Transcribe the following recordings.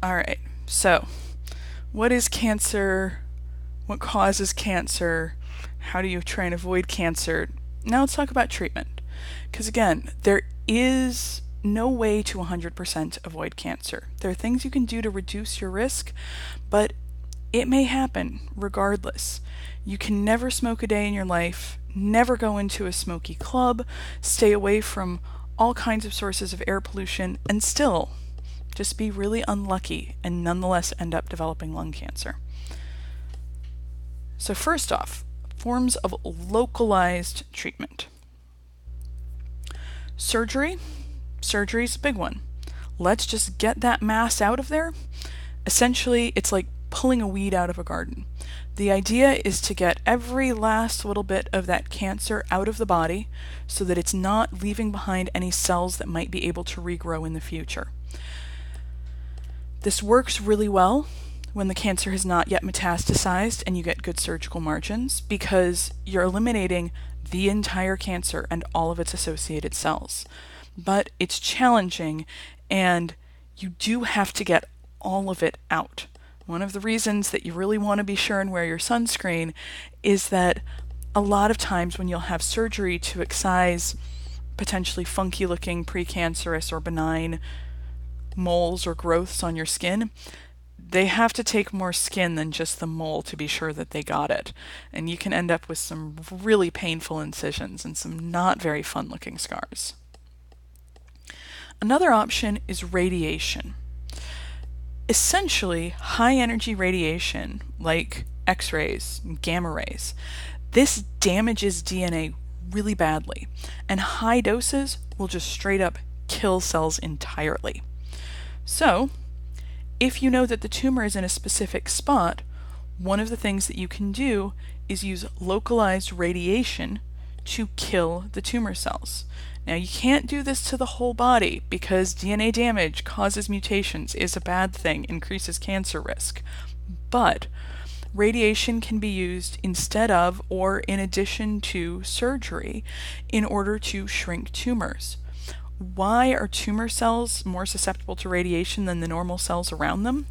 All right, so what is cancer? What causes cancer? How do you try and avoid cancer? Now let's talk about treatment. Because again, there is no way to 100% avoid cancer. There are things you can do to reduce your risk, but it may happen regardless. You can never smoke a day in your life, never go into a smoky club, stay away from all kinds of sources of air pollution, and still just be really unlucky and nonetheless end up developing lung cancer. So first off, forms of localized treatment. Surgery. Surgery is a big one. Let's just get that mass out of there. Essentially, it's like pulling a weed out of a garden. The idea is to get every last little bit of that cancer out of the body so that it's not leaving behind any cells that might be able to regrow in the future. This works really well when the cancer has not yet metastasized and you get good surgical margins because you're eliminating the entire cancer and all of its associated cells. But it's challenging and you do have to get all of it out. One of the reasons that you really want to be sure and wear your sunscreen is that a lot of times when you'll have surgery to excise potentially funky looking precancerous or benign moles or growths on your skin, they have to take more skin than just the mole to be sure that they got it. And you can end up with some really painful incisions and some not very fun looking scars. Another option is radiation. Essentially, high energy radiation like X-rays and gamma rays, this damages DNA really badly, and high doses will just straight up kill cells entirely. So, if you know that the tumor is in a specific spot, one of the things that you can do is use localized radiation to kill the tumor cells. Now, you can't do this to the whole body because DNA damage causes mutations, is a bad thing, increases cancer risk. But radiation can be used instead of or in addition to surgery in order to shrink tumors. Why are tumor cells more susceptible to radiation than the normal cells around them?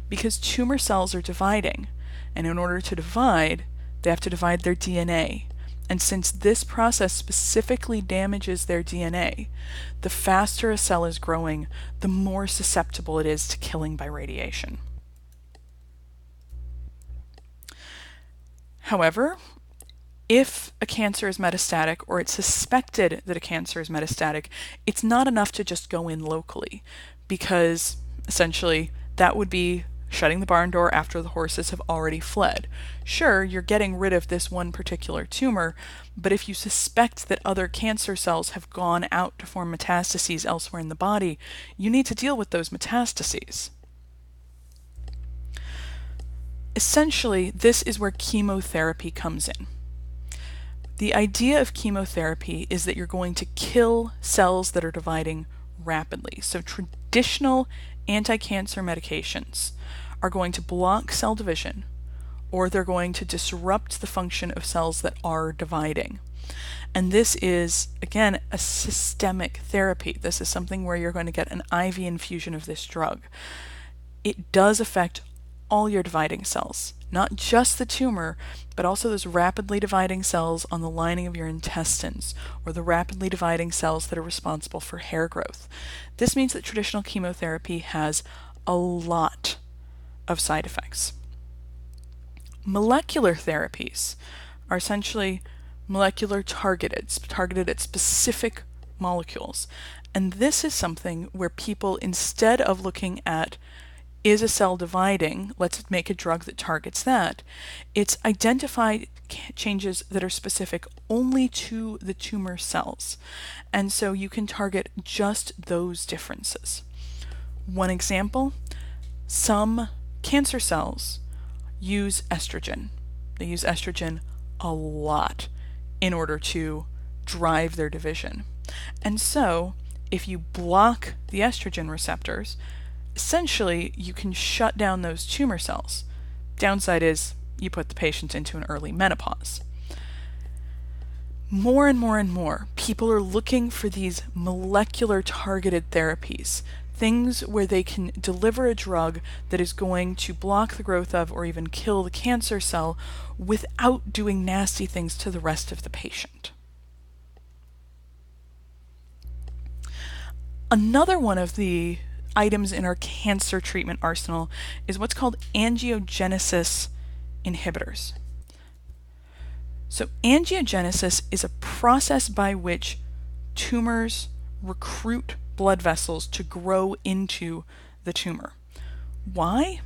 Because tumor cells are dividing, and in order to divide, they have to divide their DNA. And since this process specifically damages their DNA, the faster a cell is growing, the more susceptible it is to killing by radiation. However, if a cancer is metastatic or it's suspected that a cancer is metastatic, it's not enough to just go in locally because essentially that would be shutting the barn door after the horses have already fled. Sure, you're getting rid of this one particular tumor, but if you suspect that other cancer cells have gone out to form metastases elsewhere in the body, you need to deal with those metastases. Essentially, this is where chemotherapy comes in. The idea of chemotherapy is that you're going to kill cells that are dividing rapidly. So traditional anti-cancer medications are going to block cell division, or they're going to disrupt the function of cells that are dividing. And this is, again, a systemic therapy. This is something where you're going to get an IV infusion of this drug. It does affect all your dividing cells, not just the tumor, but also those rapidly dividing cells on the lining of your intestines, or the rapidly dividing cells that are responsible for hair growth. This means that traditional chemotherapy has a lot of side effects. Molecular therapies are essentially molecular targeted at specific molecules. And this is something where people, instead of looking at is a cell dividing, let's make a drug that targets that, it's identified changes that are specific only to the tumor cells. And so you can target just those differences. One example, some cancer cells use estrogen. They use estrogen a lot in order to drive their division. And so if you block the estrogen receptors, essentially you can shut down those tumor cells. Downside is you put the patient into an early menopause. More and more and more, people are looking for these molecular targeted therapies things where they can deliver a drug that is going to block the growth of or even kill the cancer cell without doing nasty things to the rest of the patient. Another one of the items in our cancer treatment arsenal is what's called angiogenesis inhibitors. So angiogenesis is a process by which tumors recruit blood vessels to grow into the tumor. Why?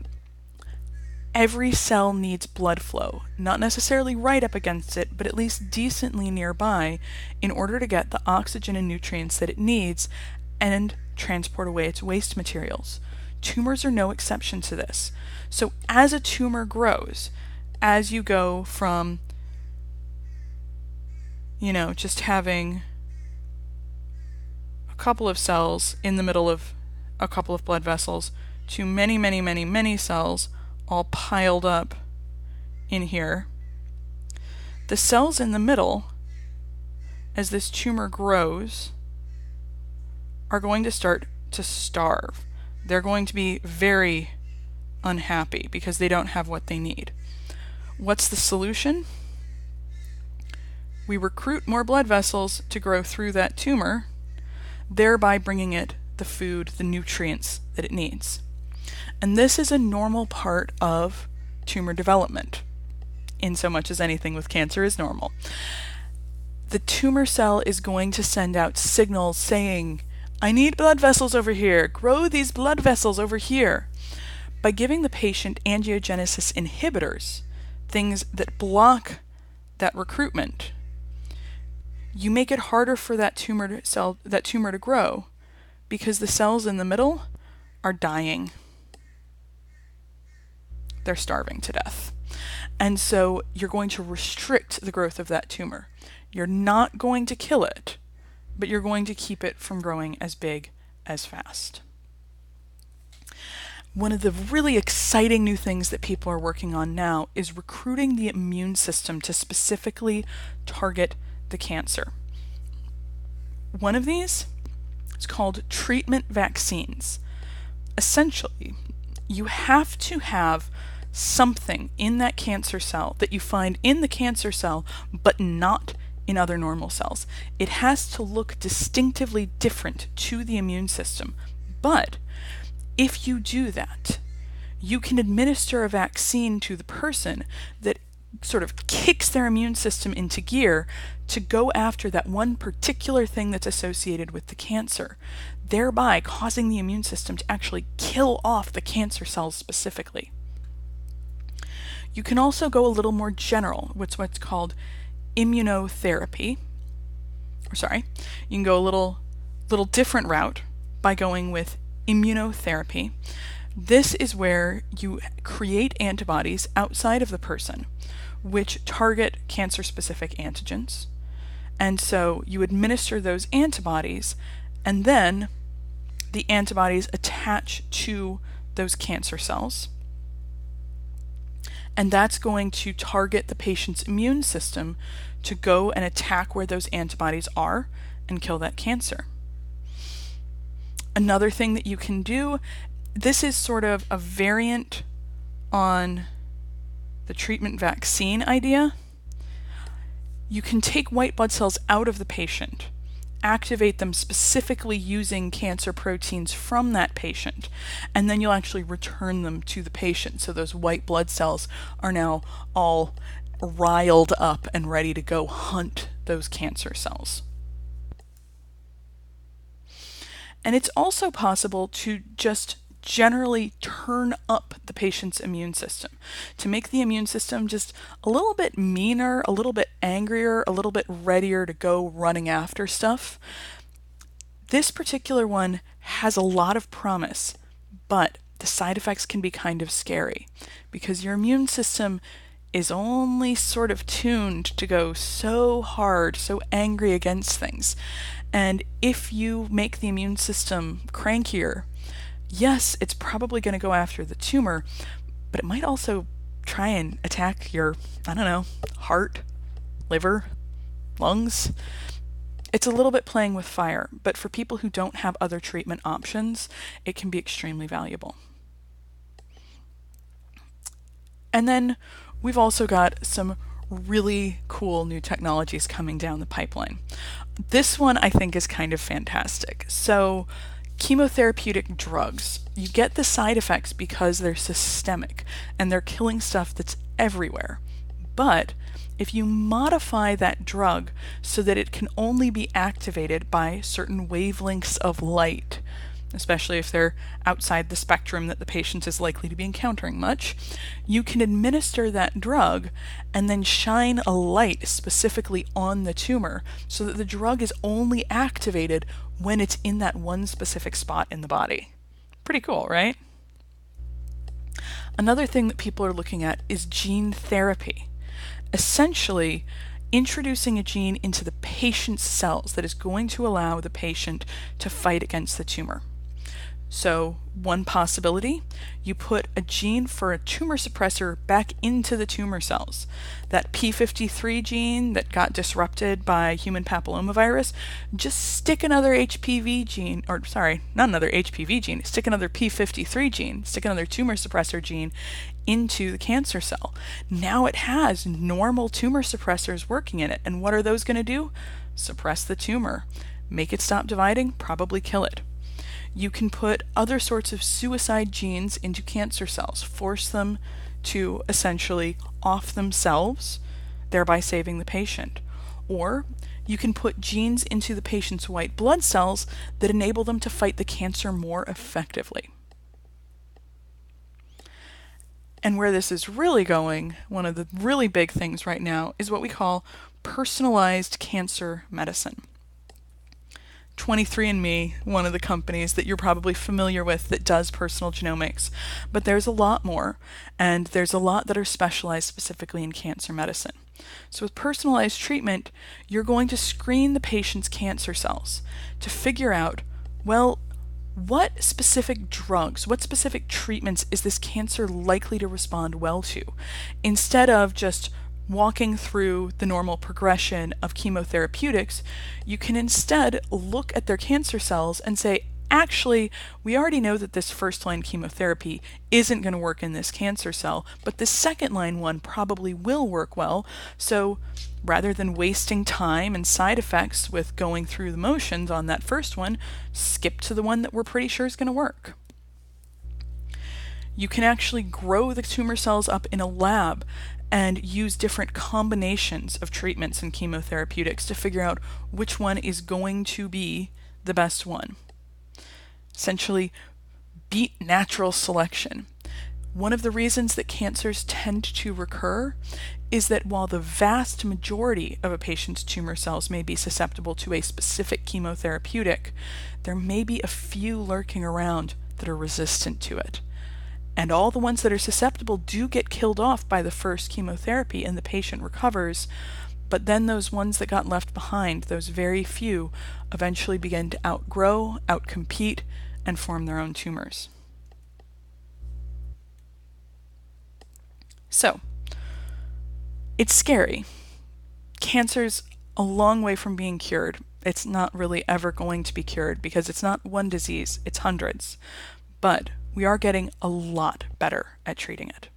Every cell needs blood flow, not necessarily right up against it, but at least decently nearby in order to get the oxygen and nutrients that it needs and transport away its waste materials. Tumors are no exception to this. So as a tumor grows, as you go from, just having a couple of cells in the middle of a couple of blood vessels to many, many, many, many cells all piled up in here, the cells in the middle, as this tumor grows, are going to start to starve. They're going to be very unhappy because they don't have what they need. What's the solution? We recruit more blood vessels to grow through that tumor, thereby bringing it the food, the nutrients that it needs. And this is a normal part of tumor development, in so much as anything with cancer is normal. The tumor cell is going to send out signals saying, I need blood vessels over here, grow these blood vessels over here. By giving the patient angiogenesis inhibitors, things that block that recruitment, you make it harder for that tumor to grow because the cells in the middle are dying. They're starving to death. And so you're going to restrict the growth of that tumor. You're not going to kill it, but you're going to keep it from growing as big as fast. One of the really exciting new things that people are working on now is recruiting the immune system to specifically target the cancer. One of these is called treatment vaccines. Essentially, you have to have something in that cancer cell that you find in the cancer cell but not in other normal cells. It has to look distinctively different to the immune system. But if you do that, you can administer a vaccine to the person that sort of kicks their immune system into gear to go after that one particular thing that's associated with the cancer, thereby causing the immune system to actually kill off the cancer cells specifically. You can also go a little more general, what's called immunotherapy. You can go a little different route by going with immunotherapy. This is where you create antibodies outside of the person which target cancer-specific antigens. And so you administer those antibodies, and then the antibodies attach to those cancer cells. And that's going to target the patient's immune system to go and attack where those antibodies are and kill that cancer. Another thing that you can do, this is sort of a variant on the treatment vaccine idea. You can take white blood cells out of the patient, activate them specifically using cancer proteins from that patient, and then you'll actually return them to the patient. So those white blood cells are now all riled up and ready to go hunt those cancer cells. And it's also possible to just generally turn up the patient's immune system, to make the immune system just a little bit meaner, a little bit angrier, a little bit readier to go running after stuff. This particular one has a lot of promise, but the side effects can be kind of scary because your immune system is only sort of tuned to go so hard, so angry against things. And if you make the immune system crankier, yes, it's probably going to go after the tumor, but it might also try and attack your, heart, liver, lungs. It's a little bit playing with fire, but for people who don't have other treatment options, it can be extremely valuable. And then we've also got some really cool new technologies coming down the pipeline. This one I think is kind of fantastic. So, chemotherapeutic drugs, you get the side effects because they're systemic and they're killing stuff that's everywhere. But if you modify that drug so that it can only be activated by certain wavelengths of light, especially if they're outside the spectrum that the patient is likely to be encountering much, you can administer that drug and then shine a light specifically on the tumor so that the drug is only activated when it's in that one specific spot in the body. Pretty cool, right? Another thing that people are looking at is gene therapy. Essentially, introducing a gene into the patient's cells that is going to allow the patient to fight against the tumor. So, one possibility, you put a gene for a tumor suppressor back into the tumor cells. That p53 gene that got disrupted by human papillomavirus, just stick another HPV gene, or sorry, not another HPV gene, stick another p53 gene, stick another tumor suppressor gene into the cancer cell. Now it has normal tumor suppressors working in it, and what are those going to do? Suppress the tumor. Make it stop dividing, probably kill it. You can put other sorts of suicide genes into cancer cells, force them to essentially off themselves, thereby saving the patient. Or you can put genes into the patient's white blood cells that enable them to fight the cancer more effectively. And where this is really going, one of the really big things right now is what we call personalized cancer medicine. 23andMe, one of the companies that you're probably familiar with that does personal genomics, but there's a lot more, and there's a lot that are specialized specifically in cancer medicine. So with personalized treatment, you're going to screen the patient's cancer cells to figure out, well, what specific drugs, what specific treatments is this cancer likely to respond well to, instead of just walking through the normal progression of chemotherapeutics. You can instead look at their cancer cells and say, actually, we already know that this first-line chemotherapy isn't going to work in this cancer cell, but the second-line one probably will work well, so rather than wasting time and side effects with going through the motions on that first one, skip to the one that we're pretty sure is going to work. You can actually grow the tumor cells up in a lab and use different combinations of treatments and chemotherapeutics to figure out which one is going to be the best one. Essentially, beat natural selection. One of the reasons that cancers tend to recur is that while the vast majority of a patient's tumor cells may be susceptible to a specific chemotherapeutic, there may be a few lurking around that are resistant to it. And all the ones that are susceptible do get killed off by the first chemotherapy and the patient recovers, but then those ones that got left behind, those very few, eventually begin to outgrow, outcompete, and form their own tumors. So, it's scary. Cancer's a long way from being cured. It's not really ever going to be cured because it's not one disease, it's hundreds. But we are getting a lot better at treating it.